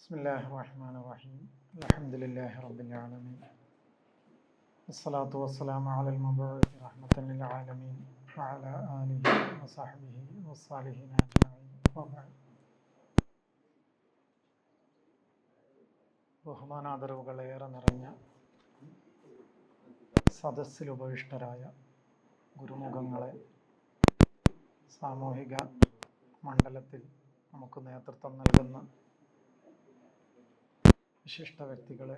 ബിസ്മില്ലാഹിർ-റഹ്മാനിർ-റഹീം. അൽഹംദുലില്ലാഹി റബ്ബിൽ ആലമീൻ. വസ്സലാത്തു വസ്സലാമു അലൽ മബ്ഊസ് റഹ്മത്തൻ ലിൽ ആലമീൻ വഅലാ ആലിഹി വസഹ്ബിഹി വസ്സാലിഹീന അജ്മഈൻ. വബഅദ്. ബഹുമാനാദരവുകളേറെ നിറഞ്ഞ സദസ്സിൽ ഉപവിഷ്ടരായ ഗുരുമുഖങ്ങളെ, സാമൂഹിക മണ്ഡലത്തിൽ നമുക്ക് നേതൃത്വം നൽകുന്ന വിശിഷ്ട വ്യക്തികളെ,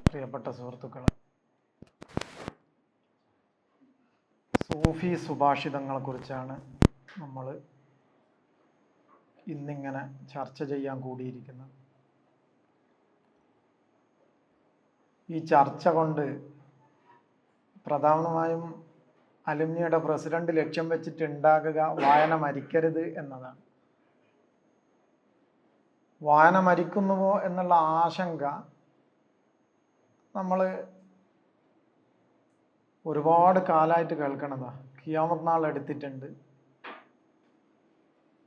പ്രിയപ്പെട്ട സുഹൃത്തുക്കളെ, സൂഫി സുഭാഷിതങ്ങളെക്കുറിച്ചാണ് നമ്മൾ ഇന്നിങ്ങനെ ചർച്ച ചെയ്യാൻ കൂടിയിരിക്കുന്നത്. ഈ ചർച്ച കൊണ്ട് പ്രധാനമായും അലുമിനിയുടെ പ്രസിഡന്റ് ലക്ഷ്യം വെച്ചിട്ടുണ്ടാകുക വായന മരിക്കരുത് എന്നതാണ്. വായന മരിക്കുന്നുവോ എന്നുള്ള ആശങ്ക നമ്മൾ ഒരുപാട് കാലമായിട്ട് കേൾക്കണതാണ്. ഖിയാമത്ത് നാൾ എടുത്തിട്ടുണ്ട്,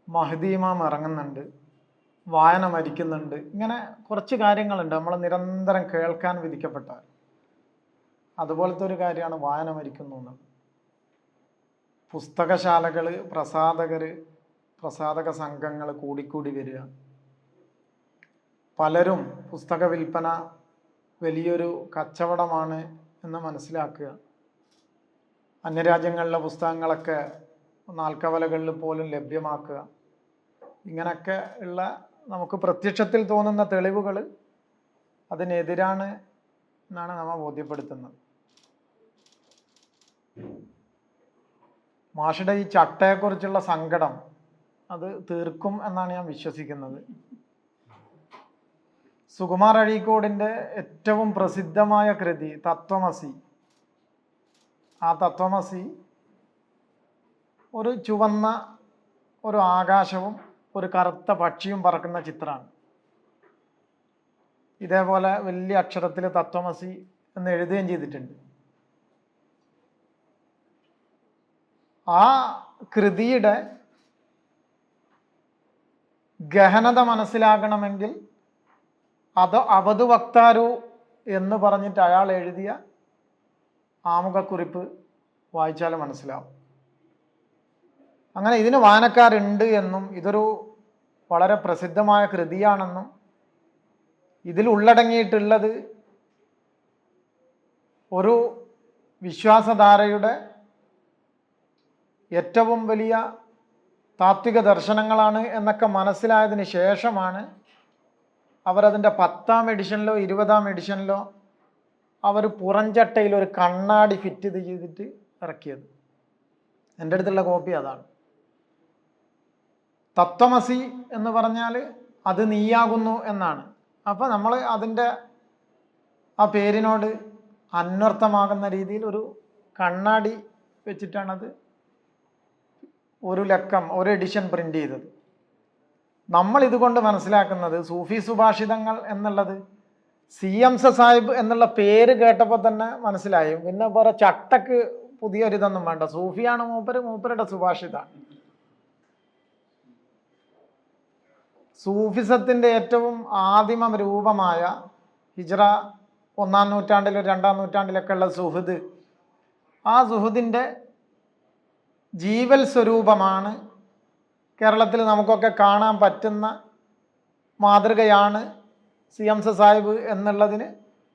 മഹ്ദി ഇമാം ഇറങ്ങുന്നുണ്ട്, വായന മരിക്കുന്നുണ്ട്, ഇങ്ങനെ കുറച്ച് കാര്യങ്ങളുണ്ട് നമ്മൾ നിരന്തരം കേൾക്കാൻ വിധിക്കപ്പെട്ടാൽ. അതുപോലത്തെ ഒരു കാര്യമാണ് വായന മരിക്കുന്നു എന്നുള്ളത്. പുസ്തകശാലകൾ, പ്രസാധക സംഘങ്ങൾ കൂടിക്കൂടി വരിക, പലരും പുസ്തക വിൽപ്പന വലിയൊരു കച്ചവടമാണ് എന്ന് മനസ്സിലാക്കുക, അന്യരാജ്യങ്ങളിലെ പുസ്തകങ്ങളൊക്കെ നാൽക്കവലകളിൽ പോലും ലഭ്യമാക്കുക, ഇങ്ങനെയൊക്കെ ഉള്ള നമുക്ക് പ്രത്യക്ഷത്തിൽ തോന്നുന്ന തെളിവുകൾ അതിനെതിരാണ് എന്നാണ് നമ്മെ ബോധ്യപ്പെടുത്തുന്നത്. മാഷുടെ ഈ ചട്ടയെക്കുറിച്ചുള്ള സങ്കടം അത് തീർക്കും എന്നാണ് ഞാൻ വിശ്വസിക്കുന്നത്. സുകുമാർ അഴീക്കോടിൻ്റെ ഏറ്റവും പ്രസിദ്ധമായ കൃതി തത്വമസി. ആ തത്വമസി ഒരു ചുവന്ന ഒരു ആകാശവും ഒരു കറുത്ത പക്ഷിയും പറക്കുന്ന ചിത്രമാണ്. ഇതേപോലെ വലിയ അക്ഷരത്തിൽ തത്വമസി എന്ന് എഴുതുകയും ചെയ്തിട്ടുണ്ട്. ആ കൃതിയുടെ ഗഹനത മനസ്സിലാക്കണമെങ്കിൽ അത് അവധു വക്താരു എന്ന് പറഞ്ഞിട്ട് അയാൾ എഴുതിയ ആമുഖക്കുറിപ്പ് വായിച്ചാൽ മനസ്സിലാവും. അങ്ങനെ ഇതിന് വായനക്കാരുണ്ട് എന്നും ഇതൊരു വളരെ പ്രസിദ്ധമായ കൃതിയാണെന്നും ഇതിൽ ഉള്ളടങ്ങിയിട്ടുള്ളത് ഒരു വിശ്വാസധാരയുടെ ഏറ്റവും വലിയ താത്വിക ദർശനങ്ങളാണ് എന്നൊക്കെ മനസ്സിലായതിന് ശേഷമാണ് അവരതിൻ്റെ 10ാം എഡിഷനിലോ 20ാം എഡിഷനിലോ അവർ പുറംചട്ടയിൽ ഒരു കണ്ണാടി ഫിറ്റ് ചെയ്തിട്ട് ഇറക്കിയത്. എൻ്റെ അടുത്തുള്ള കോപ്പി അതാണ്. തത്വമസി എന്ന് പറഞ്ഞാൽ അത് നീയാകുന്നു എന്നാണ്. അപ്പോൾ നമ്മൾ അതിൻ്റെ ആ പേരിനോട് അന്വർത്ഥമാകുന്ന രീതിയിൽ ഒരു കണ്ണാടി വെച്ചിട്ടാണത് ഒരു എഡിഷൻ പ്രിൻ്റ് ചെയ്തത്. നമ്മൾ ഇതുകൊണ്ട് മനസ്സിലാക്കുന്നത് സൂഫി സുഭാഷിതങ്ങൾ എന്നുള്ളത് CMC സാഹിബ് എന്നുള്ള പേര് കേട്ടപ്പോൾ തന്നെ മനസ്സിലായി. പിന്നെ വേറെ ചട്ടക്ക് പുതിയൊരിതൊന്നും വേണ്ട, സൂഫിയാണ് മൂപ്പരുടെ സുഭാഷിതമാണ്. സൂഫിസത്തിൻ്റെ ഏറ്റവും ആദിമ രൂപമായ ഹിജ്റ 1ാം നൂറ്റാണ്ടിലും 2ാം നൂറ്റാണ്ടിലൊക്കെ ഉള്ള സുഹൃദ്, ആ സുഹൃദിൻ്റെ ജീവൽ സ്വരൂപമാണ്. കേരളത്തിൽ നമുക്കൊക്കെ കാണാൻ പറ്റുന്ന മാതൃകയാണ് CMC സാഹിബ് എന്നുള്ളതിന്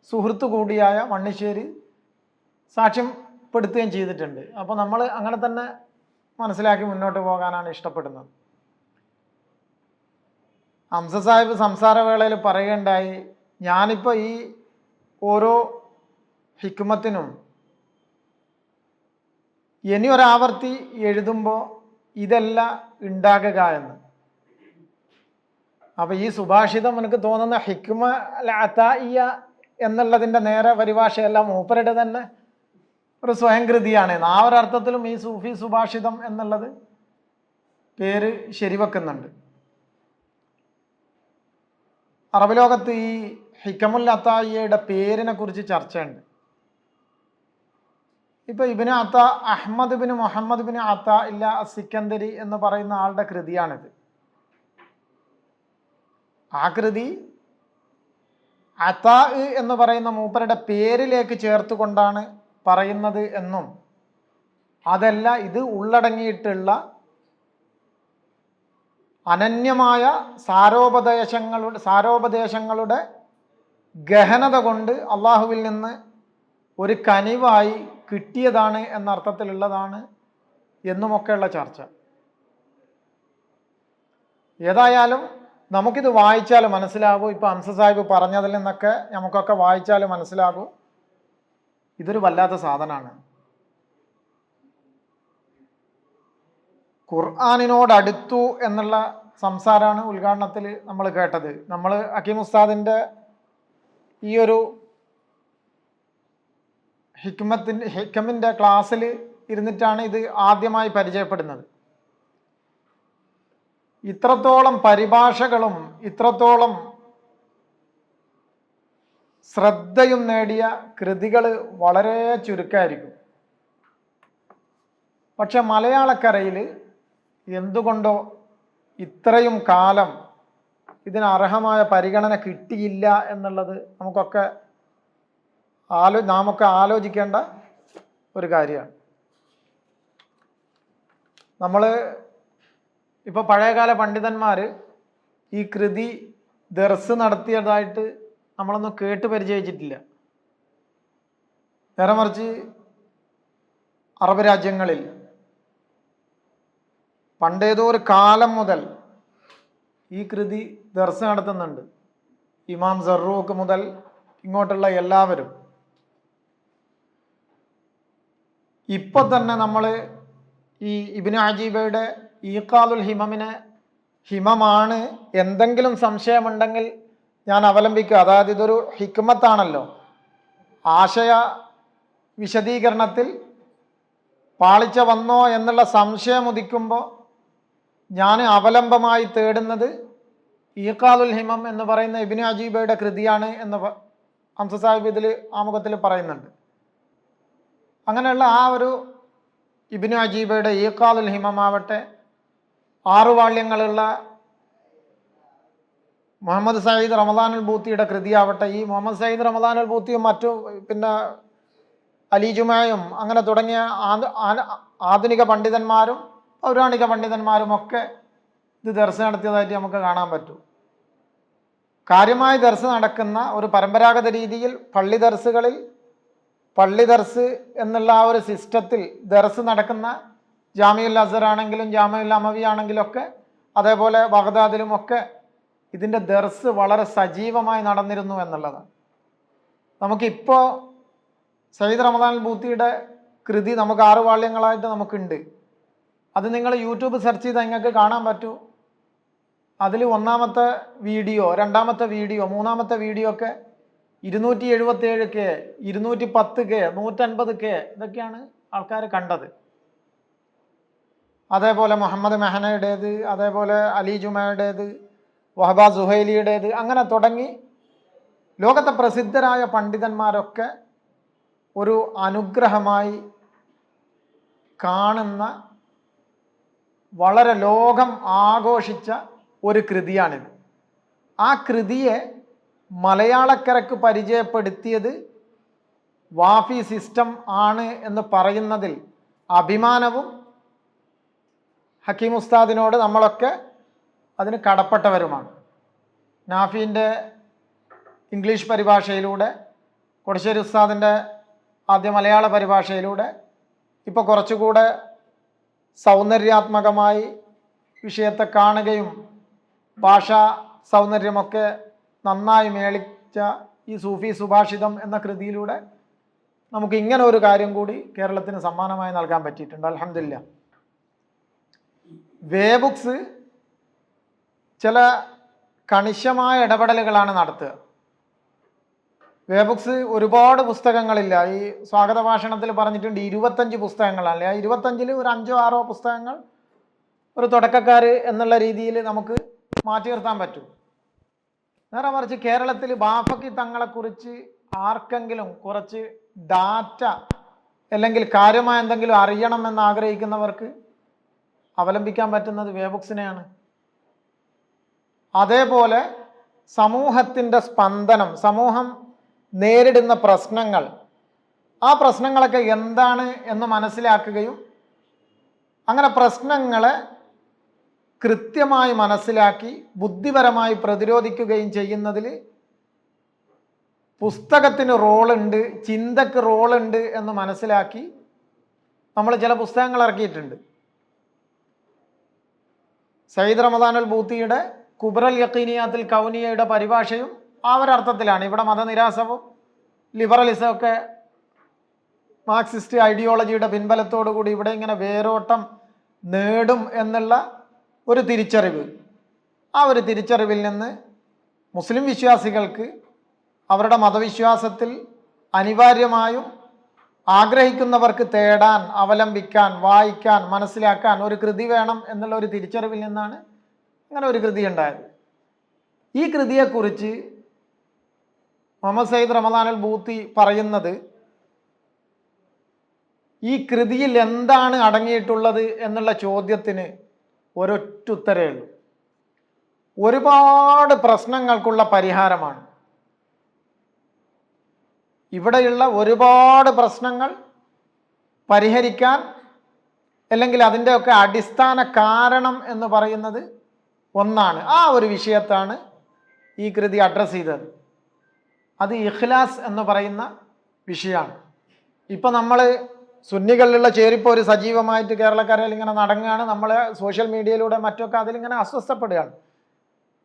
സുഹൃത്ത് കൂടിയായ മണ്ണിശ്ശേരി സാക്ഷ്യപ്പെടുത്തുകയും ചെയ്തിട്ടുണ്ട്. അപ്പോൾ നമ്മൾ അങ്ങനെ തന്നെ മനസ്സിലാക്കി മുന്നോട്ട് പോകാനാണ് ഇഷ്ടപ്പെടുന്നത്. ഹംസ സാഹിബ് സംസാരവേളയിൽ പറയുകയുണ്ടായി, ഞാനിപ്പോൾ ഈ ഓരോ ഹിക്മത്തിനും ഇനി ഒരാവർത്തി എഴുതുമ്പോൾ ഇതല്ല ഉണ്ടാകുക എന്ന്. അപ്പോൾ ഈ സുഭാഷിതം എനിക്ക് തോന്നുന്ന ഹിക്മ അതാഇയ എന്നുള്ളതിൻ്റെ നേരെ പരിഭാഷയല്ല, മൂപ്പരുടെ തന്നെ ഒരു സ്വയംകൃതിയാണ്. ആ ഒരർത്ഥത്തിലും ഈ സൂഫി സുഭാഷിതം എന്നുള്ളത് പേര് ശരിവെക്കുന്നുണ്ട്. അറബ് ലോകത്ത് ഈ ഹിക്കമുൽ അതാഇയയുടെ പേരിനെ കുറിച്ച് ചർച്ചയുണ്ട്. ഇപ്പോൾ Ibn Ata, Ahmad bin Muhammad bin Ata Illah Sikandari എന്ന് പറയുന്ന ആളുടെ കൃതിയാണിത്. ആ കൃതി അതാ എന്ന് പറയുന്ന മൂപ്പരുടെ പേരിലേക്ക് ചേർത്തുകൊണ്ടാണ് പറയുന്നത് എന്നും അതല്ല, ഇത് ഉള്ളടങ്ങിയിട്ടുള്ള അനന്യമായ സാരോപദേശങ്ങളുടെ ഗഹനത കൊണ്ട് അള്ളാഹുവിൽ നിന്ന് ഒരു കനിവായി കിട്ടിയതാണ് എന്ന അർത്ഥത്തിലുള്ളതാണ് എന്നുമൊക്കെയുള്ള ചർച്ച. ഏതായാലും നമുക്കിത് വായിച്ചാൽ മനസ്സിലാകും. ഇപ്പം ഹംസ സാഹിബ് പറഞ്ഞതിൽ നിന്നൊക്കെ നമുക്കൊക്കെ വായിച്ചാൽ മനസ്സിലാകും ഇതൊരു വല്ലാത്ത സാധനമാണ്. ഖുർആനിനോടടുത്തു എന്നുള്ള സംസാരമാണ് ഉദ്ഘാടനത്തിൽ നമ്മൾ കേട്ടത്. നമ്മൾ ഹക്കീം ഉസ്താദിൻ്റെ ഈ ഒരു ഹിക്കമിൻ്റെ ക്ലാസ്സിൽ ഇരുന്നിട്ടാണ് ഇത് ആദ്യമായി പരിചയപ്പെടുന്നത്. ഇത്രത്തോളം പരിഭാഷകളും ഇത്രത്തോളം ശ്രദ്ധയും നേടിയ കൃതികൾ വളരെ ചുരുക്കമായിരിക്കും. പക്ഷെ മലയാളക്കരയിൽ എന്തുകൊണ്ടോ ഇത്രയും കാലം ഇതിന് അർഹമായ പരിഗണന കിട്ടിയില്ല എന്നുള്ളത് നമുക്കൊക്കെ നാമൊക്കെ ആലോചിക്കേണ്ട ഒരു കാര്യമാണ്. നമ്മൾ ഇപ്പോൾ പഴയകാല പണ്ഡിതന്മാർ ഈ കൃതി ദർസ് നടത്തിയതായിട്ട് നമ്മളൊന്നും കേട്ട് പരിചയിച്ചിട്ടില്ല. നേരെ മറിച്ച് അറബ് രാജ്യങ്ങളിൽ പണ്ടേതോ ഒരു കാലം മുതൽ ഈ കൃതി ദർസ് നടത്തുന്നുണ്ട്. ഇമാം സറൂഖ് മുതൽ ഇങ്ങോട്ടുള്ള എല്ലാവരും. ഇപ്പൊ തന്നെ നമ്മൾ ഈ ഇബ്നു അജീബയുടെ ഈഖാദുൽ ഹിമമിനെ ഹിമമാണ്, എന്തെങ്കിലും സംശയമുണ്ടെങ്കിൽ ഞാൻ അവലംബിക്കുക. അതായത് ഇതൊരു ഹിക്മത്താണല്ലോ, ആശയ വിശദീകരണത്തിൽ പാളിച്ച വന്നോ എന്നുള്ള സംശയം ഉദിക്കുമ്പോൾ ഞാൻ അവലംബമായി തേടുന്നത് ഈഖാദുൽ ഹിമം എന്ന് പറയുന്ന ഇബ്നു അജീബയുടെ കൃതിയാണ് എന്ന് ഹംസ സാഹിബ് ഇതിൽ ആമുഖത്തിൽ പറയുന്നുണ്ട്. അങ്ങനെയുള്ള ആ ഒരു ഇബ്നു അജീബയുടെ ഈഖാദുൽ ഹിമം ആവട്ടെ, 6 വാള്യങ്ങളുള്ള മുഹമ്മദ് സയ്യിദ് റമദാനുൽ ബൂത്തിയുടെ കൃതിയാവട്ടെ, ഈ മുഹമ്മദ് സയ്യിദ് റമദാനുൽ ബൂത്തിയും മറ്റു പിന്നെ അലി ജുമായും അങ്ങനെ തുടങ്ങിയ ആധുനിക പണ്ഡിതന്മാരും പൗരാണിക പണ്ഡിതന്മാരും ഒക്കെ ഇത് ദർസ് നടത്തിയതായിട്ട് നമുക്ക് കാണാൻ പറ്റും. കാര്യമായി ദർസ് നടക്കുന്ന ഒരു പരമ്പരാഗത രീതിയിൽ പള്ളി ദർസ് എന്നുള്ള ആ ഒരു സിസ്റ്റത്തിൽ ദർസ് നടക്കുന്ന ജാമിഉൽ അസ്ഹർ ആണെങ്കിലും ജാമിഉൽ അമവി ആണെങ്കിലും ഒക്കെ, അതേപോലെ ബഗ്ദാദിലും ഒക്കെ ഇതിൻ്റെ ദർസ് വളരെ സജീവമായി നടന്നിരുന്നു എന്നുള്ളതാണ്. നമുക്കിപ്പോൾ സയ്യിദ് റമദാനുൽ ബൂത്തിയുടെ കൃതി നമുക്ക് 6 വാള്യങ്ങളായിട്ട് നമുക്കുണ്ട്. അത് നിങ്ങൾ യൂട്യൂബ് സെർച്ച് ചെയ്താൽ നിങ്ങൾക്ക് കാണാൻ പറ്റൂ. അതിൽ 1ാമത്തെ വീഡിയോ, 2ാമത്തെ വീഡിയോ, 3ാമത്തെ വീഡിയോ ഒക്കെ 277K, 210K, 150K ഇതൊക്കെയാണ് ആൾക്കാർ കണ്ടത്. അതേപോലെ മുഹമ്മദ് മെഹനയുടേത്, അതേപോലെ അലി ജുമയുടേത്, വഹബ സുഹൈലിയുടേത്, അങ്ങനെ തുടങ്ങി ലോകത്തെ പ്രസിദ്ധരായ പണ്ഡിതന്മാരൊക്കെ ഒരു അനുഗ്രഹമായി കാണുന്ന വളരെ ലോകം ആഘോഷിച്ച ഒരു കൃതിയാണിത്. ആ കൃതിയെ മലയാളക്കരക്ക് പരിചയപ്പെടുത്തിയത് വാഫി സിസ്റ്റം ആണ് എന്ന് പറയുന്നതിൽ അഭിമാനവും ഹക്കീം ഉസ്താദിനോട് നമ്മളൊക്കെ അതിന് കടപ്പെട്ടവരുമാണ്. നാഫീൻ്റെ ഇംഗ്ലീഷ് പരിഭാഷയിലൂടെ, കൊടശ്ശേരി ഉസ്താദിൻ്റെ ആദ്യ മലയാള പരിഭാഷയിലൂടെ, ഇപ്പോൾ കുറച്ചുകൂടെ സൗന്ദര്യാത്മകമായി വിഷയത്തെ കാണുകയും ഭാഷാ സൗന്ദര്യമൊക്കെ നന്നായി മേളിച്ച ഈ സൂഫി സുഭാഷിതം എന്ന കൃതിയിലൂടെ നമുക്ക് ഇങ്ങനെ ഒരു കാര്യം കൂടി കേരളത്തിന് സമ്മാനമായി നൽകാൻ പറ്റിയിട്ടുണ്ട്. അൽഹംദുലില്ലാ. വേ ബുക്സ് ചില കണിശമായ ഇടപെടലുകളാണ് നടത്തുക. വേ ബുക്സ് ഒരുപാട് പുസ്തകങ്ങളില്ല. ഈ സ്വാഗത ഭാഷണത്തിൽ പറഞ്ഞിട്ടുണ്ട് 25 പുസ്തകങ്ങളാണ്. ആ 25-ൽ ഒരു 5-6 പുസ്തകങ്ങൾ ഒരു തുടക്കക്കാർ എന്നുള്ള രീതിയിൽ നമുക്ക് മാറ്റി നിർത്താൻ പറ്റും. നേരെ മറിച്ച് കേരളത്തിൽ ബാഫക്കി തങ്ങളെക്കുറിച്ച് ആർക്കെങ്കിലും കുറച്ച് ഡാറ്റ അല്ലെങ്കിൽ കാര്യമായ എന്തെങ്കിലും അറിയണമെന്ന് ആഗ്രഹിക്കുന്നവർക്ക് അവലംബിക്കാൻ പറ്റുന്നത് വേ ബുക്സിനെയാണ്. അതേപോലെ സമൂഹത്തിൻ്റെ സ്പന്ദനം, സമൂഹം നേരിടുന്ന പ്രശ്നങ്ങൾ, ആ പ്രശ്നങ്ങളൊക്കെ എന്താണ് എന്ന് മനസ്സിലാക്കുകയും അങ്ങനെ പ്രശ്നങ്ങളെ കൃത്യമായി മനസ്സിലാക്കി ബുദ്ധിപരമായി പ്രതിരോധിക്കുകയും ചെയ്യുന്നതിൽ പുസ്തകത്തിന് റോളുണ്ട്, ചിന്തക്ക് റോളുണ്ട് എന്ന് മനസ്സിലാക്കി നമ്മൾ ചില പുസ്തകങ്ങൾ ഇറക്കിയിട്ടുണ്ട്. സയ്യിദ് റമദാനുൽ ബൂത്തിയുടെ കുബ്രൽ യഖീനിയാത്തിൽ കൗനിയയുടെ പരിഭാഷയും ആ ഒരർത്ഥത്തിലാണ്. ഇവിടെ മതനിരാസവും ലിബറലിസവും ഒക്കെ മാർക്സിസ്റ്റ് ഐഡിയോളജിയുടെ പിൻബലത്തോടു കൂടി ഇവിടെ ഇങ്ങനെ വേരോട്ടം നേടും എന്നുള്ള ഒരു തിരിച്ചറിവ്, ആ ഒരു തിരിച്ചറിവിൽ നിന്ന് മുസ്ലിം വിശ്വാസികൾക്ക് അവരുടെ മതവിശ്വാസത്തിൽ അനിവാര്യമായും ആഗ്രഹിക്കുന്നവർക്ക് തേടാൻ, അവലംബിക്കാൻ, വായിക്കാൻ, മനസ്സിലാക്കാൻ ഒരു കൃതി വേണം എന്നുള്ള ഒരു തിരിച്ചറിവിൽ നിന്നാണ് അങ്ങനെ ഒരു കൃതി ഉണ്ടായത്. ഈ കൃതിയെക്കുറിച്ച് മുഹമ്മദ് സയ്യിദ് റമദാനുൽ ബൂത്തി പറയുന്നത്, ഈ കൃതിയിൽ എന്താണ് അടങ്ങിയിട്ടുള്ളത് എന്നുള്ള ചോദ്യത്തിന് ഒരൊറ്റ ഉത്തരേ ഉള്ളൂ. ഒരുപാട് പ്രശ്നങ്ങൾക്കുള്ള പരിഹാരമാണ്. ഇവിടെയുള്ള ഒരുപാട് പ്രശ്നങ്ങൾ പരിഹരിക്കാൻ, അല്ലെങ്കിൽ അതിൻ്റെയൊക്കെ അടിസ്ഥാന കാരണം എന്ന് പറയുന്നത് ഒന്നാണ്. ആ ഒരു വിഷയത്താണ് ഈ കൃതി അഡ്രസ്സ് ചെയ്തത്. അത് ഇഖ്ലാസ് എന്ന് പറയുന്ന വിഷയമാണ്. ഇപ്പം നമ്മൾ സുന്നികളിലുള്ള ചേരിപ്പോൾ ഒരു സജീവമായിട്ട് കേരളക്കരയിൽ ഇങ്ങനെ നടങ്ങുകയാണ്. നമ്മൾ സോഷ്യൽ മീഡിയയിലൂടെ മറ്റൊക്കെ അതിലിങ്ങനെ അസ്വസ്ഥപ്പെടുകയാണ്.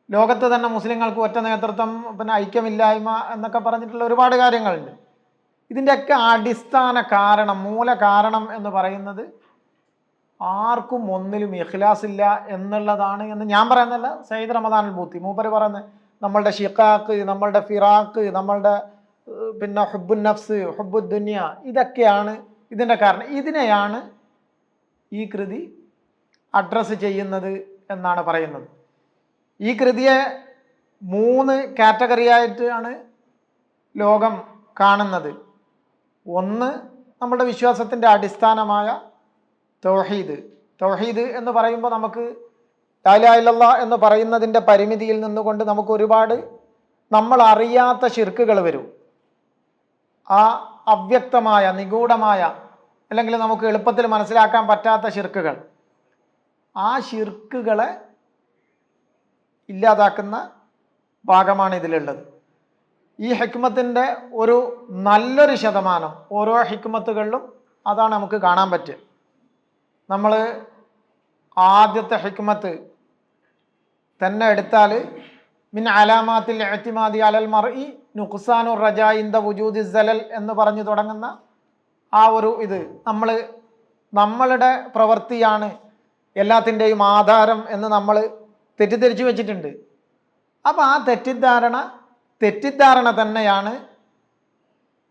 ലോകത്ത് തന്നെ മുസ്ലിങ്ങൾക്ക് ഒറ്റ നേതൃത്വം, പിന്നെ ഐക്യമില്ലായ്മ എന്നൊക്കെ പറഞ്ഞിട്ടുള്ള ഒരുപാട് കാര്യങ്ങളുണ്ട്. ഇതിൻ്റെയൊക്കെ അടിസ്ഥാന കാരണം, മൂല കാരണം എന്ന് പറയുന്നത് ആർക്കും ഒന്നിലും ഇഖ്ലാസ് ഇല്ല എന്നുള്ളതാണ് എന്ന് ഞാൻ പറയുന്നതല്ല, സയ്യിദ് റമദാനുൽ ബൂത്തി മൂപ്പര് പറയുന്നത്. നമ്മളുടെ ഷിഖാക്ക്, നമ്മളുടെ ഫിറാക്ക്, നമ്മളുടെ പിന്നെ ഹുബ്ബുൻ നഫ്സ്, ഹുബ്ബുദ് ദുനിയ, ഇതൊക്കെയാണ് ഇതിൻ്റെ കാരണം. ഇതിനെയാണ് ഈ കൃതി അഡ്രസ്സ് ചെയ്യുന്നത് എന്നാണ് പറയുന്നത്. ഈ കൃതിയെ 3 കാറ്റഗറിയായിട്ടാണ് ലോകം കാണുന്നത്. ഒന്ന്, നമ്മുടെ വിശ്വാസത്തിൻ്റെ അടിസ്ഥാനമായ തൗഹീദ്. തൗഹീദ് എന്ന് പറയുമ്പോൾ നമുക്ക് ലാ ഇലാഹ ഇല്ലല്ലാഹ് എന്ന് പറയുന്നതിൻ്റെ പരിമിതിയിൽ നിന്നുകൊണ്ട് നമുക്ക് ഒരുപാട് നമ്മൾ അറിയാത്ത ശിർക്കുകൾ വരും. ആ അവ്യക്തമായ, നിഗൂഢമായ, അല്ലെങ്കിൽ നമുക്ക് എളുപ്പത്തിൽ മനസ്സിലാക്കാൻ പറ്റാത്ത ശിർക്കുകൾ, ആ ശിർക്കുകളെ ഇല്ലാതാക്കുന്ന ഭാഗമാണ് ഇതിലുള്ളത്. ഈ ഹിക്മത്തിൻ്റെ ഒരു നല്ലൊരു ശതമാനം ഓരോ ഹിക്മത്തുകളിലും അതാണ് നമുക്ക് കാണാൻ പറ്റുക. നമ്മൾ ആദ്യത്തെ ഹിക്മത്ത് തന്നെ എടുത്താൽ, മിൻ അലാമാത്തിൽ ഇഅ്തിമാദി അലൽ മർഇ നുഖ്സാനുർ റജാഇ ഇൻദ വുജൂദി സലൽ എന്ന് പറഞ്ഞു തുടങ്ങുന്ന ആ ഒരു ഇത്, നമ്മളുടെ പ്രവൃത്തിയാണ് എല്ലാത്തിൻ്റെയും ആധാരം എന്ന് നമ്മൾ തെറ്റിദ്ധരിച്ചു വെച്ചിട്ടുണ്ട്. അപ്പോൾ ആ തെറ്റിദ്ധാരണ തന്നെയാണ്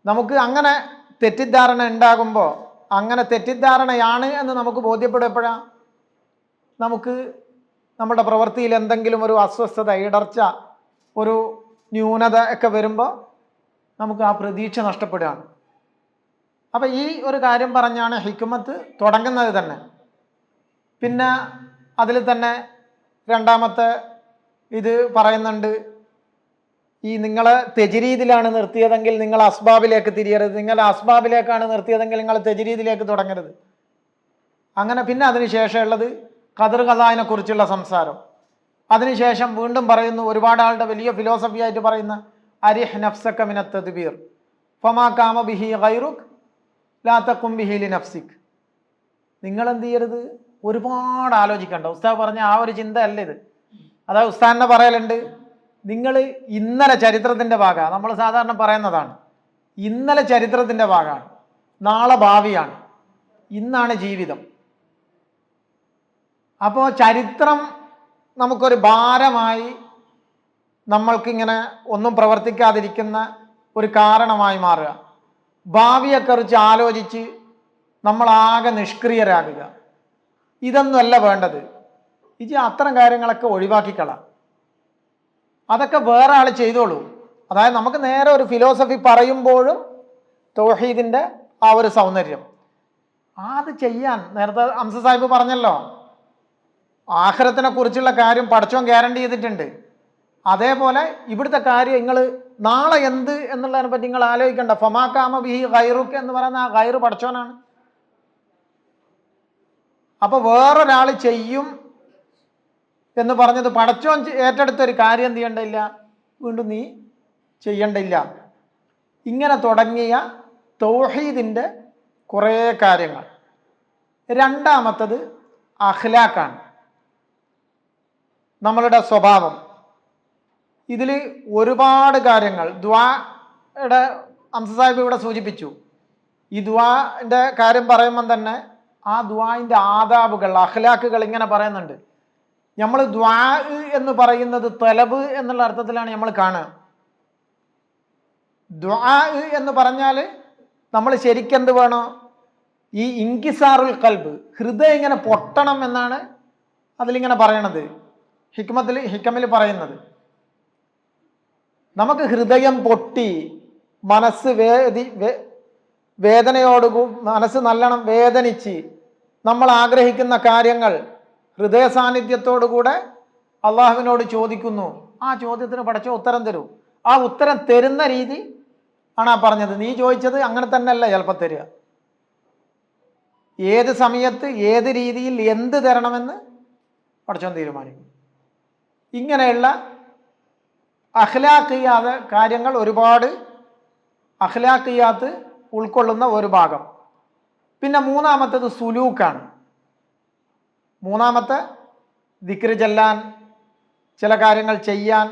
നമുക്ക് അങ്ങനെ തെറ്റിദ്ധാരണ ഉണ്ടാകുമ്പോൾ, അങ്ങനെ തെറ്റിദ്ധാരണയാണ് എന്ന് നമുക്ക് ബോധ്യപ്പെടുമ്പോഴാണ് നമുക്ക് നമ്മുടെ പ്രവൃത്തിയിൽ എന്തെങ്കിലും ഒരു അസ്വസ്ഥത, ഇടർച്ച, ഒരു ന്യൂനത ഒക്കെ വരുമ്പോൾ നമുക്ക് ആ പ്രതീക്ഷ നഷ്ടപ്പെടുകയാണ്. അപ്പം ഈ ഒരു കാര്യം പറഞ്ഞാണ് ഹിക്മത്ത് തുടങ്ങുന്നത് തന്നെ. പിന്നെ അതിൽ തന്നെ രണ്ടാമത്തെ ഇത് പറയുന്നുണ്ട്, ഈ നിങ്ങളെ തെജ്രീദിലാണ് നിർത്തിയതെങ്കിൽ നിങ്ങൾ അസ്ബാബിലേക്ക് തിരിയരുത്, നിങ്ങൾ അസ്ബാബിലേക്കാണ് നിർത്തിയതെങ്കിൽ നിങ്ങൾ തെജ്രീദിലേക്ക് തുടങ്ങരുത്. അങ്ങനെ പിന്നെ അതിനുശേഷമുള്ളത് ഖദർ ഖദാഇനെ കുറിച്ചുള്ള സംസാരം. അതിനുശേഷം വീണ്ടും പറയുന്നു, ഒരുപാട് ആളുടെ വലിയ ഫിലോസഫി ആയിട്ട് പറയുന്ന അരിഹ് നഫ്സക മിനത്ത് തദ്ബീർ ഫമാ കാമ ബിഹി ഗൈറുക് ലാ തഖും ബിഹി ലിനഫ്സിക്. നിങ്ങൾ എന്ത് ചെയ്യരുത്, ഒരുപാട് ആലോചിക്കണ്ട. ഉസ്താദ് പറഞ്ഞ ആ ഒരു ചിന്ത അല്ല ഇത്. അതായത് ഉസ്താദിനെ പറയലുണ്ട്, നിങ്ങൾ ഇന്നലെ ചരിത്രത്തിൻ്റെ ഭാഗമാണ്, നമ്മൾ സാധാരണ പറയുന്നതാണ്. ഇന്നലെ ചരിത്രത്തിൻ്റെ ഭാഗമാണ്, നാളെ ഭാവിയാണ്, ഇന്നാണ് ജീവിതം. അപ്പോൾ ചരിത്രം നമുക്കൊരു ഭാരമായി, നമ്മൾക്കിങ്ങനെ ഒന്നും പ്രവർത്തിക്കാതിരിക്കുന്ന ഒരു കാരണമായി മാറുക. ഭാവിയെക്കുറിച്ച് ആലോചിച്ച് നമ്മളാകെ നിഷ്ക്രിയരാകുക, ഇതൊന്നുമല്ല വേണ്ടത്. ഇത് അത്തരം കാര്യങ്ങളൊക്കെ ഒഴിവാക്കിക്കളാം, അതൊക്കെ വേറെ ആൾ ചെയ്തോളൂ. അതായത് നമുക്ക് നേരെ ഒരു ഫിലോസഫി പറയുമ്പോഴും തൗഹീദിൻ്റെ ആ ഒരു സൗന്ദര്യം അത് ചെയ്യാൻ. നേരത്തെ അംസ സാഹിബ് പറഞ്ഞല്ലോ, ആഖിറത്തിനെ കുറിച്ചുള്ള കാര്യം പടച്ചോൻ ഗ്യാരണ്ടി ചെയ്തിട്ടുണ്ട്. അതേപോലെ ഇവിടുത്തെ കാര്യം നിങ്ങൾ നാളെ എന്ത് എന്നുള്ളതിനെ പറ്റി നിങ്ങൾ ആലോചിക്കേണ്ട. ഫമാക്കാമ ബിഹി ഗൈറുക്ക് എന്ന് പറയുന്ന ആ ഗൈറ് പടച്ചോനാണ്. അപ്പൊ വേറൊരാൾ ചെയ്യും എന്ന് പറഞ്ഞത് പടച്ചോൻ ഏറ്റെടുത്തൊരു കാര്യം എന്ത് ചെയ്യണ്ടില്ല, വീണ്ടും നീ ചെയ്യണ്ടില്ല. ഇങ്ങനെ തുടങ്ങിയ തൗഹീദിൻ്റെ കുറേ കാര്യങ്ങൾ. രണ്ടാമത്തത് അഖ്ലാഖാണ്, നമ്മളുടെ സ്വഭാവം. ഇതിൽ ഒരുപാട് കാര്യങ്ങൾ ദുആയുടെ അംസ സാഹിബ് ഇവിടെ സൂചിപ്പിച്ചു. ഈ ദുആന്റെ കാര്യം പറയുമ്പം തന്നെ ആ ദുആന്റെ ആദാബുകൾ, അഖ്ലാഖുകൾ ഇങ്ങനെ പറയുന്നുണ്ട്. നമ്മൾ ദുആ എന്ന് പറയുന്നത് തലബ് എന്നുള്ള അർത്ഥത്തിലാണ് നമ്മൾ കാണുക. ദുആ എന്ന് പറഞ്ഞാൽ നമ്മൾ ശരിക്കെന്ത് വേണോ, ഈ ഇൻകിസാറുൽ ഖൽബ്, ഹൃദയം ഇങ്ങനെ പൊട്ടണം എന്നാണ് അതിലിങ്ങനെ പറയണത്, ഹിക്കമിൽ പറയുന്നത്. നമുക്ക് ഹൃദയം പൊട്ടി മനസ്സ് മനസ്സ് നല്ലോണം വേദനിച്ച് നമ്മൾ ആഗ്രഹിക്കുന്ന കാര്യങ്ങൾ ഹൃദയ സാന്നിധ്യത്തോടുകൂടെ അള്ളാഹുവിനോട് ചോദിക്കുന്നു. ആ ചോദ്യത്തിന് പടച്ചോ ഉത്തരം തരൂ. ആ ഉത്തരം തരുന്ന രീതി ആണ് ആ പറഞ്ഞത്. നീ ചോദിച്ചത് അങ്ങനെ തന്നെയല്ല ചിലപ്പോൾ തരിക. ഏത് സമയത്ത് ഏത് രീതിയിൽ എന്ത് തരണമെന്ന് പടച്ചോൻ തീരുമാനിക്കും. ഇങ്ങനെയുള്ള അഖ്ലാഖിയാത്ത് കാര്യങ്ങൾ ഒരുപാട്, അഖ്ലാഖിയാത്ത് ഉൾക്കൊള്ളുന്ന ഒരു ഭാഗം. പിന്നെ മൂന്നാമത്തേത് സുലൂക്കാണ്. മൂന്നാമത്തെ ദിക്റ് ചെല്ലാൻ, ചില കാര്യങ്ങൾ ചെയ്യാൻ,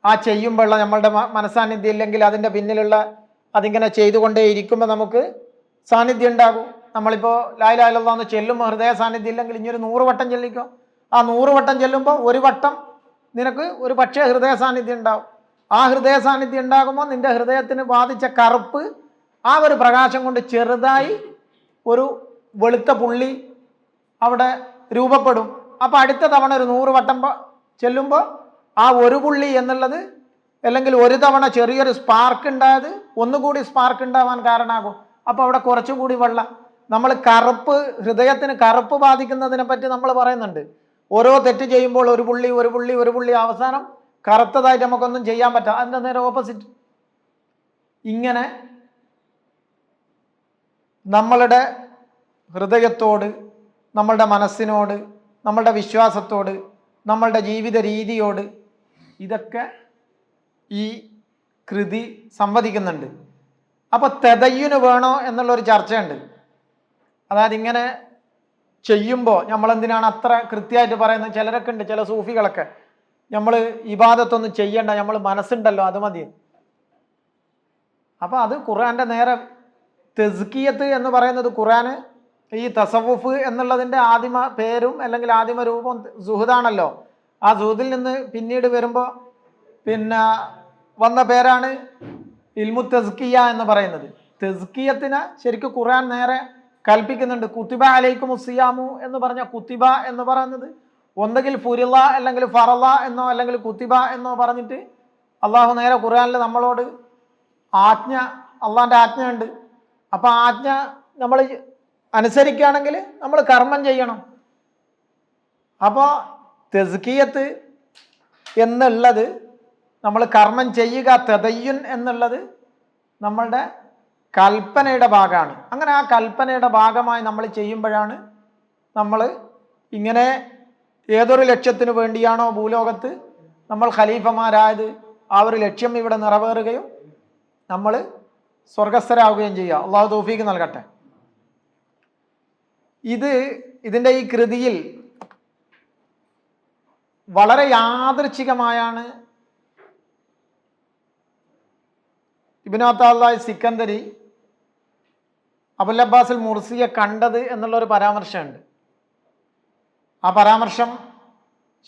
ആ ചെയ്യുമ്പോഴുള്ള നമ്മളുടെ മനസ്സാന്നിധ്യം ഇല്ലെങ്കിൽ അതിൻ്റെ പിന്നിലുള്ള അതിങ്ങനെ ചെയ്തുകൊണ്ടേ ഇരിക്കുമ്പോൾ നമുക്ക് സാന്നിധ്യം ഉണ്ടാകും. നമ്മളിപ്പോൾ ലാ ഇലാഹ ഇല്ലല്ലാഹ് എന്ന് ചെല്ലുമ്പോൾ ഹൃദയ സാന്നിധ്യം ഇല്ലെങ്കിൽ ഇനിയൊരു 100 വട്ടം ചെല്ലിക്കോ. ആ 100 വട്ടം ചെല്ലുമ്പോൾ ഒരു വട്ടം നിനക്ക് ഒരു പക്ഷേ ഹൃദയ സാന്നിധ്യം ഉണ്ടാവും. ആ ഹൃദയ സാന്നിധ്യം ഉണ്ടാകുമ്പോൾ നിന്റെ ഹൃദയത്തിന് ബാധിച്ച കറുപ്പ് ആ ഒരു പ്രകാശം കൊണ്ട് ചെറുതായി ഒരു വെളുത്ത പുള്ളി അവിടെ രൂപപ്പെടും. അപ്പോൾ അടുത്ത തവണ ഒരു 100 വട്ടം ചെല്ലുമ്പോൾ ആ ഒരു പുള്ളി എന്നുള്ളത്, അല്ലെങ്കിൽ ഒരു തവണ ചെറിയൊരു സ്പാർക്ക് ഉണ്ടായത് ഒന്നുകൂടി സ്പാർക്ക് ഉണ്ടാവാൻ കാരണമാകും. അപ്പോൾ അവിടെ കുറച്ചുകൂടി വെള്ളം. നമ്മൾ കറുപ്പ്, ഹൃദയത്തിന് കറുപ്പ് ബാധിക്കുന്നതിനെ പറ്റി നമ്മൾ പറയുന്നുണ്ട്. ഓരോ തെറ്റ് ചെയ്യുമ്പോൾ ഒരു പുള്ളി ഒരു പുള്ളി ഒരു പുള്ളി അവസാനം കറുത്തതായിട്ട് നമുക്കൊന്നും ചെയ്യാൻ പറ്റാം. അതിൻ്റെ നേരെ ഓപ്പോസിറ്റ്. ഇങ്ങനെ നമ്മളുടെ ഹൃദയത്തോട്, നമ്മളുടെ മനസ്സിനോട്, നമ്മളുടെ വിശ്വാസത്തോട്, നമ്മളുടെ ജീവിത രീതിയോട് ഇതൊക്കെ ഈ കൃതി സംവദിക്കുന്നുണ്ട്. അപ്പോൾ തെദയ്യുന് വേണോ എന്നുള്ളൊരു ചർച്ചയുണ്ട്. അതായത് ഇങ്ങനെ ചെയ്യുമ്പോൾ നമ്മളെന്തിനാണ് അത്ര കൃത്യമായിട്ട് പറയുന്നത്? ചിലരൊക്കെ ഉണ്ട്, ചില സൂഫികളൊക്കെ, നമ്മൾ ഇബാദത്തൊന്നും ചെയ്യണ്ട, നമ്മൾ മനസ്സുണ്ടല്ലോ അത് മതി. അപ്പോൾ അത് ഖുർആൻ്റെ നേരെ തെസ്കിയത്ത് എന്ന് പറയുന്നത്, ഖുർആന് ഈ തസവുഫ് എന്നുള്ളതിൻ്റെ ആദിമ പേരും അല്ലെങ്കിൽ ആദിമ രൂപം സുഹൃദാണല്ലോ. ആ സുഹൃദിൽ നിന്ന് പിന്നീട് വരുമ്പോൾ പിന്നെ വന്ന പേരാണ് ഇൽമു തെസ്കിയ എന്ന് പറയുന്നത്. തെസ്കിയത്തിന് ശരിക്കും ഖുർആൻ നേരെ കൽപ്പിക്കുന്നുണ്ട്. കുത്തിബ അലൈക്കും സിയാമു എന്ന് പറഞ്ഞ കുത്തിബ എന്ന് പറയുന്നത് ഒന്നുകിൽ ഫുരിള അല്ലെങ്കിൽ ഫറള എന്നോ അല്ലെങ്കിൽ കുത്തിബ എന്നോ പറഞ്ഞിട്ട് അള്ളാഹു നേരെ ഖുർആനിൽ നമ്മളോട് ആജ്ഞ, അള്ളാഹിൻ്റെ ആജ്ഞയുണ്ട്. അപ്പം ആജ്ഞ നമ്മൾ അനുസരിക്കുകയാണെങ്കിൽ നമ്മൾ കർമ്മം ചെയ്യണം. അപ്പോൾ തെസ്കിയത്ത് എന്നുള്ളത് നമ്മൾ കർമ്മം ചെയ്യുക, തദയ്യുൻ എന്നുള്ളത് നമ്മളുടെ കൽപ്പനയുടെ ഭാഗമാണ്. അങ്ങനെ ആ കൽപ്പനയുടെ ഭാഗമായി നമ്മൾ ചെയ്യുമ്പോഴാണ് നമ്മൾ ഇങ്ങനെ ഏതൊരു ലക്ഷ്യത്തിന് വേണ്ടിയാണോ ഭൂലോകത്ത് നമ്മൾ ഖലീഫമാരായത് ആ ഒരു ലക്ഷ്യം ഇവിടെ നിറവേറുകയും നമ്മൾ സ്വർഗസ്ഥരാകുകയും ചെയ്യുക. അള്ളാഹു തൗഫീഖ് നൽകട്ടെ. ഇതിൻ്റെ ഈ കൃതിയിൽ വളരെ യാദൃച്ഛികമായാണ് ഇബ്നു അത്താഉല്ലാഹി സിക്കന്ദരി അബുൽ അബ്ബാസുൽ മുർസിയെ കണ്ടത് എന്നുള്ളൊരു പരാമർശമുണ്ട്. ആ പരാമർശം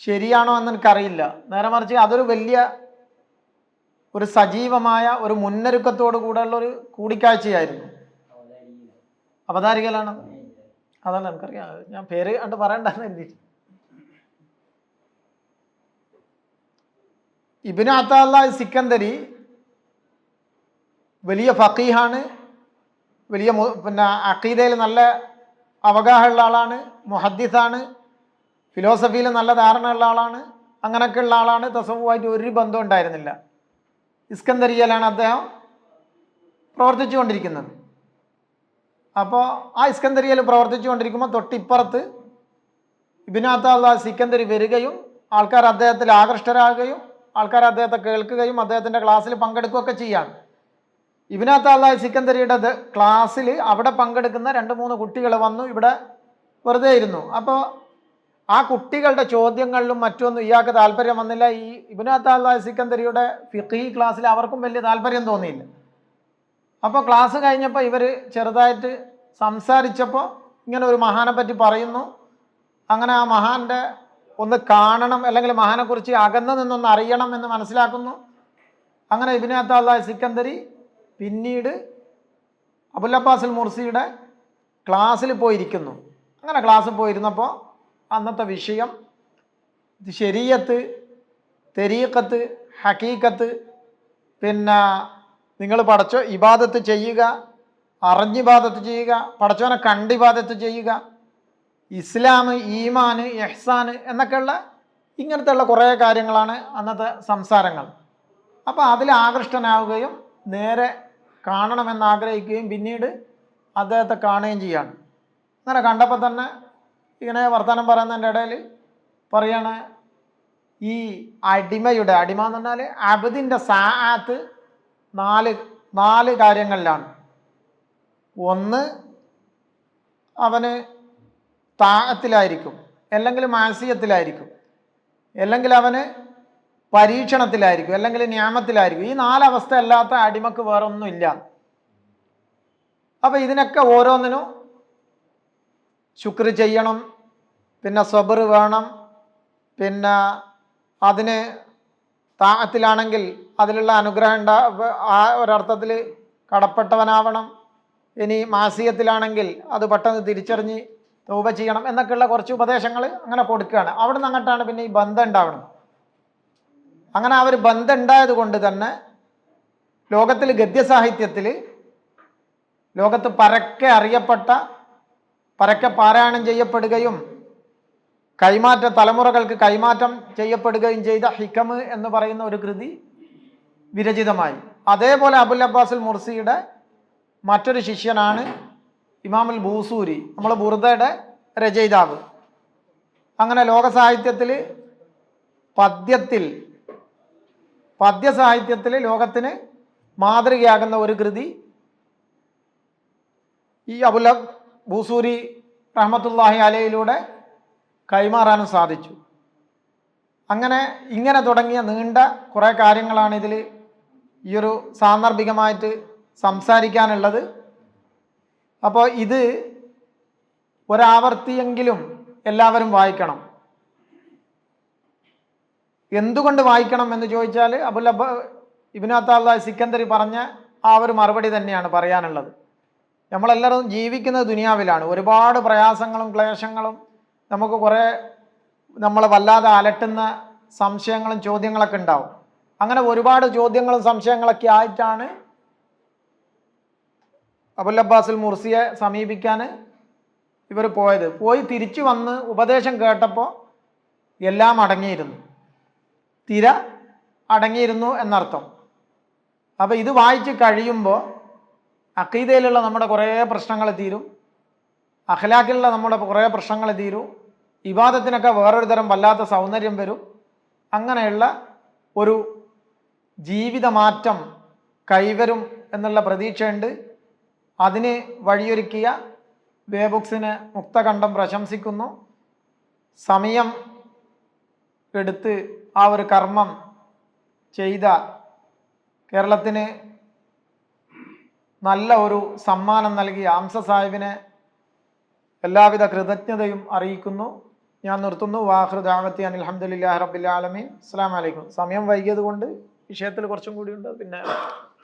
ശരിയാണോ എന്ന് എനിക്കറിയില്ല. നേരെ മറിച്ച് അതൊരു വലിയ ഒരു സജീവമായ ഒരു മുന്നൊരുക്കത്തോടു കൂടെയുള്ളൊരു കൂടിക്കാഴ്ചയായിരുന്നു. അവതാരികയിലാണ്, അതല്ല എനിക്കറിയാം, ഞാൻ പേര് കണ്ട് പറയണ്ടെന്ന് കരുതി. ഇബ്നു അത്താഉല്ലാഹി സിക്കന്ദരി വലിയ ഫഖീഹാണ്, വലിയ പിന്നെ അഖീദയിൽ നല്ല അവഗാഹമുള്ള ആളാണ്, മുഹദ്ദിസാണ്, ഫിലോസഫിയിൽ നല്ല ധാരണയുള്ള ആളാണ്. അങ്ങനെയൊക്കെയുള്ള ആളാണ്. തസവുമായിട്ട് ഒരു ബന്ധം ഉണ്ടായിരുന്നില്ല. ഇസ്കന്ദരിയയിലാണ് അദ്ദേഹം പ്രവർത്തിച്ചു കൊണ്ടിരിക്കുന്നത്. അപ്പോൾ ആ ഇസ്കന്ദരിയയിൽ പ്രവർത്തിച്ചു കൊണ്ടിരിക്കുമ്പോൾ തൊട്ടിപ്പുറത്ത് ഇബ്നു അത്താഉല്ലാ സിക്കന്ദരി വരികയും ആൾക്കാർ അദ്ദേഹത്തിൽ ആകൃഷ്ടരാകുകയും ആൾക്കാർ അദ്ദേഹത്തെ കേൾക്കുകയും അദ്ദേഹത്തിൻ്റെ ക്ലാസ്സിൽ പങ്കെടുക്കുകയൊക്കെ ചെയ്യാണ്. ഇബ്നു അത്താഉല്ലാ സിക്കന്ദരിയുടെ ക്ലാസ്സിൽ അവിടെ പങ്കെടുക്കുന്ന 2-3 കുട്ടികൾ വന്നു ഇവിടെ വെറുതെ ഇരുന്നു. അപ്പോൾ ആ കുട്ടികളുടെ ചോദ്യങ്ങളിലും മറ്റൊന്നും ഇയാൾക്ക് താല്പര്യം വന്നില്ല. ഈ ഇബ്നു അത്താഉല്ലാ സിക്കന്ദരിയുടെ ഫിഖ്ഹി ക്ലാസ്സിൽ അവർക്കും വലിയ താല്പര്യം തോന്നിയില്ല. അപ്പോൾ ക്ലാസ് കഴിഞ്ഞപ്പോൾ ഇവർ ചെറുതായിട്ട് സംസാരിച്ചപ്പോൾ ഇങ്ങനെ ഒരു മഹാനെ പറ്റി പറയുന്നു. അങ്ങനെ ആ മഹാൻ്റെ ഒന്ന് കാണണം, അല്ലെങ്കിൽ മഹാനെക്കുറിച്ച് അകന്നു നിന്നൊന്ന് അറിയണം എന്ന് മനസ്സിലാക്കുന്നു. അങ്ങനെ ഇബ്നു അത്താഉല്ലാ സിക്കന്ദരി പിന്നീട് അബുൽ അബ്ബാസുൽ മുർസിയുടെ ക്ലാസ്സിൽ പോയിരിക്കുന്നു. അങ്ങനെ ക്ലാസ്സിൽ പോയിരുന്നപ്പോൾ അന്നത്തെ വിഷയം ശരീഅത്ത്, തരീഖത്ത്, ഹഖീഖത്ത്, പിന്നെ നിങ്ങൾ ഇബാദത്ത് ചെയ്യുക, അറിഞ്ഞിബാദത്ത് ചെയ്യുക, പടച്ചോനെ കണ്ടിബാദത്ത് ചെയ്യുക, ഇസ്ലാം, ഈമാൻ, ഇഹ്സാൻ എന്നൊക്കെയുള്ള ഇങ്ങനത്തെയുള്ള കുറേ കാര്യങ്ങളാണ് അന്നത്തെ സംസാരങ്ങൾ. അപ്പോൾ അതിൽ ആകൃഷ്ടനാവുകയും നേരെ കാണണമെന്ന് ആഗ്രഹിക്കുകയും പിന്നീട് അദ്ദേഹത്തെ കാണുകയും ചെയ്യാണ്. അങ്ങനെ കണ്ടപ്പോൾ തന്നെ ഇങ്ങനെ വർത്തമാനം പറയുന്നതിൻ്റെ ഇടയിൽ പറയാണ്, ഈ അടിമ എന്ന് പറഞ്ഞാൽ അബ്ദിൻ്റെ സാഅത്ത് നാല് കാര്യങ്ങളിലാണ്. ഒന്ന്, അവന് താഅത്തിലായിരിക്കും, അല്ലെങ്കിൽ മാസിയത്തിലായിരിക്കും, അല്ലെങ്കിൽ അവന് പരീക്ഷണത്തിലായിരിക്കും, അല്ലെങ്കിൽ നിയമത്തിലായിരിക്കും. ഈ 4 അവസ്ഥ അല്ലാത്ത അടിമക്ക് വേറെ ഒന്നുമില്ല. അപ്പോൾ ഇതിനൊക്കെ ഓരോന്നിനും ശുക്ർ ചെയ്യണം, പിന്നെ സബർ വേണം, പിന്നെ അതിന് താഅത്തിലാണെങ്കിൽ അതിലുള്ള അനുഗ്രഹം ആ ഒരർത്ഥത്തിൽ കടപ്പെട്ടവനാവണം. ഇനി മാസിയത്തിലാണെങ്കിൽ അത് പെട്ടെന്ന് തിരിച്ചറിഞ്ഞ് തൗബ ചെയ്യണം എന്നൊക്കെയുള്ള കുറച്ച് ഉപദേശങ്ങൾ അങ്ങനെ കൊടുക്കുകയാണ്. അവിടെ നിന്ന് അങ്ങോട്ടാണ് പിന്നെ ഈ ബന്ധം ഉണ്ടാവണം. അങ്ങനെ ആ ഒരു ബന്ധം ഉണ്ടായത് കൊണ്ട് തന്നെ ലോകത്തിൽ ഗദ്യസാഹിത്യത്തിൽ ലോകത്ത് പരക്കെ അറിയപ്പെട്ട, പരക്കെ പാരായണം ചെയ്യപ്പെടുകയും തലമുറകൾക്ക് കൈമാറ്റം ചെയ്യപ്പെടുകയും ചെയ്ത ഹിക്മ എന്ന് പറയുന്ന ഒരു കൃതി വിരചിതമായി. അതേപോലെ അബുൽ അബ്ബാസുൽ മുർസിയുടെ മറ്റൊരു ശിഷ്യനാണ് ഇമാമുൽ ബൂസൂരി, നമ്മൾ ബുർദയുടെ രചയിതാവ്. അങ്ങനെ ലോക സാഹിത്യത്തിൽ പദ്യസാഹിത്യത്തിൽ ലോകത്തിന് മാതൃകയാകുന്ന ഒരു കൃതി ഈ അബുൽ ബൂസൂരി റഹ്മത്തുള്ളാഹി അലൈഹിലൂടെ കൈമാറാനും സാധിച്ചു. ഇങ്ങനെ തുടങ്ങിയ നീണ്ട കുറേ കാര്യങ്ങളാണ് ഇതിൽ ഈ ഒരു സാന്ദർഭികമായിട്ട് സംസാരിക്കാനുള്ളത്. അപ്പോൾ ഇത് ഒരാവർത്തിയെങ്കിലും എല്ലാവരും വായിക്കണം. എന്തുകൊണ്ട് വായിക്കണം എന്ന് ചോദിച്ചാൽ ഇബ്നു അത്താഉല്ലാ സിക്കന്ദരി പറഞ്ഞ ആ ഒരു മറുപടി തന്നെയാണ് പറയാനുള്ളത്. നമ്മളെല്ലാവരും ജീവിക്കുന്നത് ദുനിയാവിലാണ്. ഒരുപാട് പ്രയാസങ്ങളും ക്ലേശങ്ങളും നമുക്ക് കുറേ നമ്മളെ വല്ലാതെ അലട്ടുന്ന സംശയങ്ങളും ചോദ്യങ്ങളൊക്കെ ഉണ്ടാവും. അങ്ങനെ ഒരുപാട് ചോദ്യങ്ങളും സംശയങ്ങളൊക്കെ ആയിട്ടാണ് അബുൽ അബ്ബാസുൽ മുർസിയെ സമീപിക്കാൻ ഇവർ പോയി തിരിച്ചു വന്ന് ഉപദേശം കേട്ടപ്പോൾ എല്ലാം അടങ്ങിയിരുന്നു, തിര അടങ്ങിയിരുന്നു എന്നർത്ഥം. അപ്പോൾ ഇത് വായിച്ച് കഴിയുമ്പോൾ അഖീദയിലുള്ള നമ്മുടെ കുറേ പ്രശ്നങ്ങൾ തീരും, അഖ്ലാഖിലുള്ള നമ്മുടെ കുറേ പ്രശ്നങ്ങൾ തീരും, ഇബാദത്തിനൊക്കെ വേറൊരു തരം വല്ലാത്ത സൗന്ദര്യം വരും. അങ്ങനെയുള്ള ഒരു ജീവിതമാറ്റം കൈവരും എന്നുള്ള പ്രതീക്ഷയുണ്ട്. അതിന് വഴിയൊരുക്കിയ വേബുക്സിന് മുക്തകണ്ഠം പ്രശംസിക്കുന്നു. സമയം എടുത്ത് ആ ഒരു കർമ്മം ചെയ്ത കേരളത്തിന് നല്ല ഒരു സമ്മാനം നൽകിയ ഹംസ സാഹിബിനെ എല്ലാവിധ കൃതജ്ഞതയും അറിയിക്കുന്നു. ഞാൻ നിർത്തുന്നു. വാഖിറു ദഅവതി അനിൽ ഹംദുലില്ലാഹി റബ്ബിൽ ആലമീൻ. അസ്സലാമു അലൈക്കും. സമയം വൈകിയത് കൊണ്ട് വിഷയത്തിൽ കുറച്ചും കൂടിയുണ്ട്. പിന്നെ